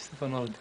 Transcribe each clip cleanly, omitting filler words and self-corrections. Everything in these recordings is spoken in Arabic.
ستيفان رودي.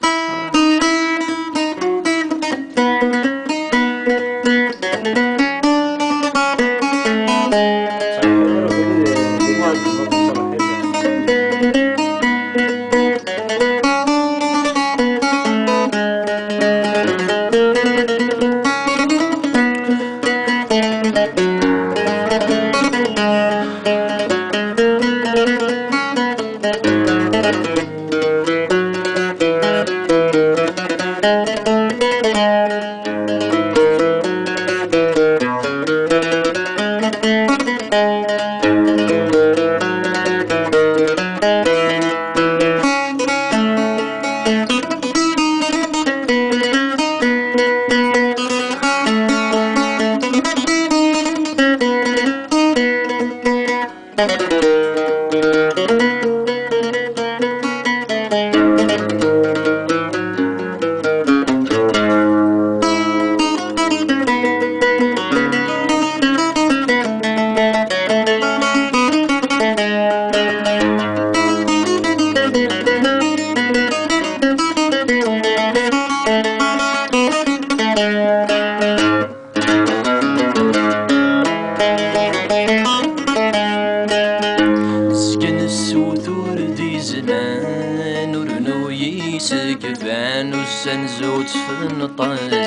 سكفان والسنزوت في النطازي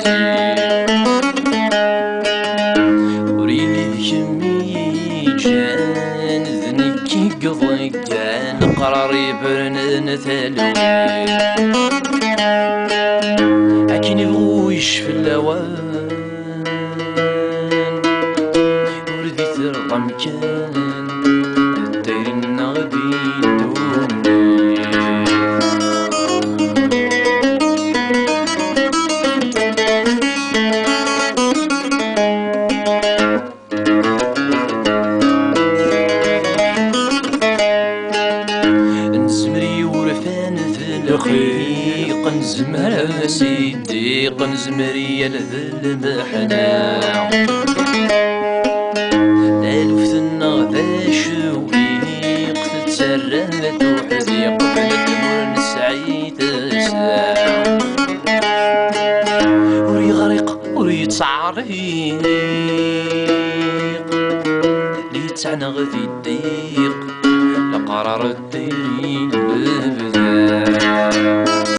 وريلي بكمي جان ذنكي قضي كان قراري برن ثلوي عكين يبغو يشفي اللوان وردي ثرقى مكان الداير النغدي دقيق نزمر سيدي قنزمري لذل محنا لالوفتنا ذا شويق تتسرد وحدي قبل المر نسعيد الساعة وري غريق وري تصعريق لي تعنغ في الضيق لقرار الديق